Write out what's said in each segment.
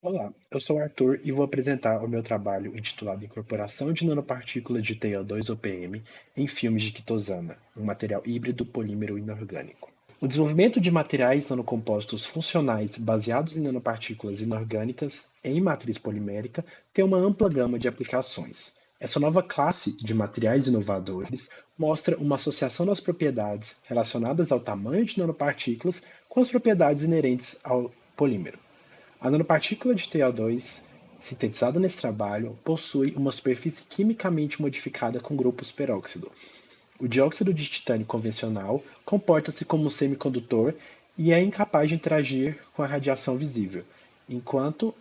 Olá, eu sou o Arthur e vou apresentar o meu trabalho intitulado Incorporação de nanopartículas de TiO2 ou PM em filmes de quitosana, um material híbrido polímero inorgânico. O desenvolvimento de materiais nanocompostos funcionais baseados em nanopartículas inorgânicas em matriz polimérica tem uma ampla gama de aplicações. Essa nova classe de materiais inovadores mostra uma associação das propriedades relacionadas ao tamanho de nanopartículas com as propriedades inerentes ao polímero. A nanopartícula de TiO2, sintetizada nesse trabalho, possui uma superfície quimicamente modificada com grupo peróxido. O dióxido de titânio convencional comporta-se como um semicondutor e é incapaz de interagir com a radiação visível, enquanto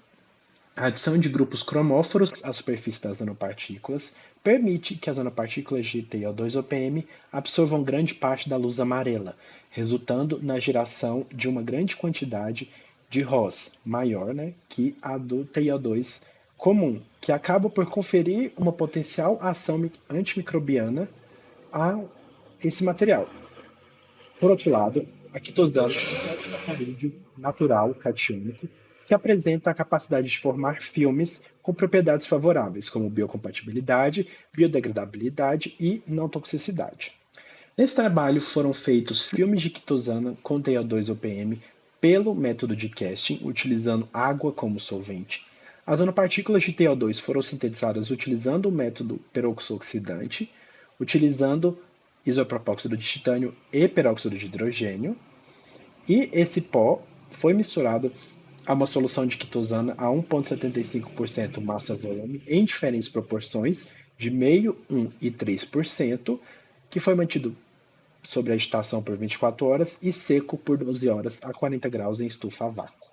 a adição de grupos cromóforos à superfície das nanopartículas permite que as nanopartículas de TiO2 ou PM absorvam grande parte da luz amarela, resultando na geração de uma grande quantidade de ROS, maior, que a do TiO2 comum, que acaba por conferir uma potencial ação antimicrobiana a esse material. Por outro lado, a quitosana é um sacarídeo natural catiônico que apresenta a capacidade de formar filmes com propriedades favoráveis, como biocompatibilidade, biodegradabilidade e não toxicidade. Nesse trabalho foram feitos filmes de quitosana com TiO2 ou PM pelo método de casting, utilizando água como solvente. As nanopartículas de TiO2 foram sintetizadas utilizando o método peroxo-oxidante, utilizando isopropóxido de titânio e peróxido de hidrogênio, e esse pó foi misturado a uma solução de quitosana a 1,75% massa-volume em diferentes proporções, de meio, 1 e 3%, que foi mantido sob agitação por 24 horas e seco por 12 horas a 40 graus em estufa a vácuo.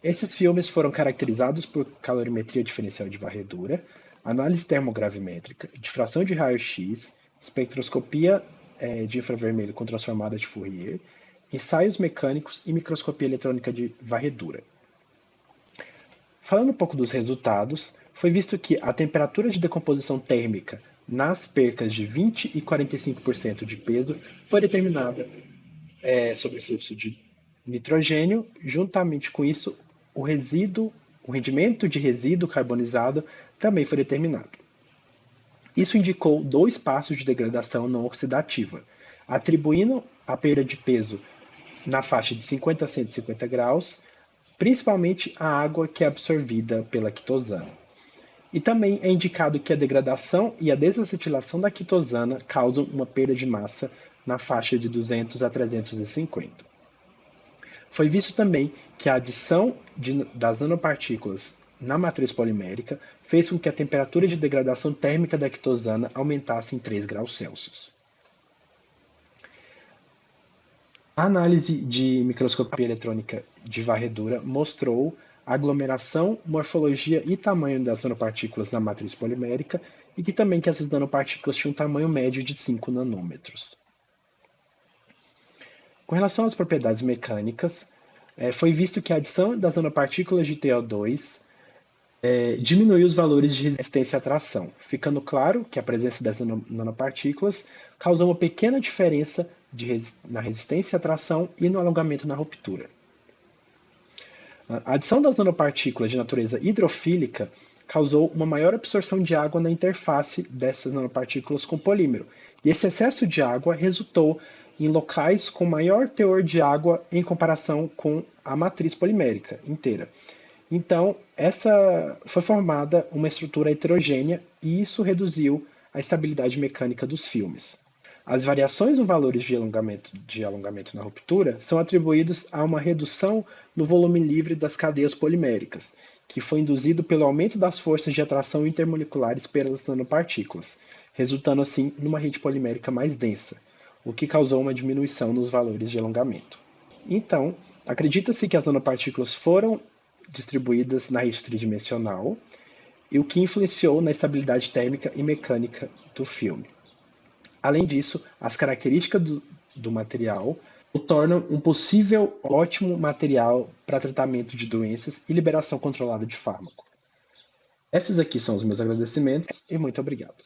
Esses filmes foram caracterizados por calorimetria diferencial de varredura, análise termogravimétrica, difração de raio-x, espectroscopia de infravermelho com transformada de Fourier, ensaios mecânicos e microscopia eletrônica de varredura. Falando um pouco dos resultados, foi visto que a temperatura de decomposição térmica nas percas de 20 e 45% de peso foi determinada sobre o fluxo de nitrogênio. Juntamente com isso, o rendimento de resíduo carbonizado também foi determinado. Isso indicou 2 passos de degradação não oxidativa, atribuindo a perda de peso na faixa de 50 a 150 graus, principalmente a água que é absorvida pela quitosana. E também é indicado que a degradação e a desacetilação da quitosana causam uma perda de massa na faixa de 200 a 350. Foi visto também que a adição das nanopartículas na matriz polimérica fez com que a temperatura de degradação térmica da quitosana aumentasse em 3 graus Celsius. A análise de microscopia eletrônica de varredura mostrou a aglomeração, morfologia e tamanho das nanopartículas na matriz polimérica e que também que essas nanopartículas tinham um tamanho médio de 5 nanômetros. Com relação às propriedades mecânicas, foi visto que a adição das nanopartículas de TiO2 diminuiu os valores de resistência à tração, ficando claro que a presença das nanopartículas causou uma pequena diferença na resistência à tração e no alongamento na ruptura. A adição das nanopartículas de natureza hidrofílica causou uma maior absorção de água na interface dessas nanopartículas com o polímero, e esse excesso de água resultou em locais com maior teor de água em comparação com a matriz polimérica inteira. Então, foi formada uma estrutura heterogênea e isso reduziu a estabilidade mecânica dos filmes. As variações no valores de alongamento na ruptura são atribuídos a uma redução no volume livre das cadeias poliméricas, que foi induzido pelo aumento das forças de atração intermoleculares pelas nanopartículas, resultando assim numa rede polimérica mais densa, o que causou uma diminuição nos valores de alongamento. Então, acredita-se que as nanopartículas foram distribuídas na rede tridimensional, e o que influenciou na estabilidade térmica e mecânica do filme. Além disso, as características do material o tornam um possível ótimo material para tratamento de doenças e liberação controlada de fármaco. Esses aqui são os meus agradecimentos e muito obrigado.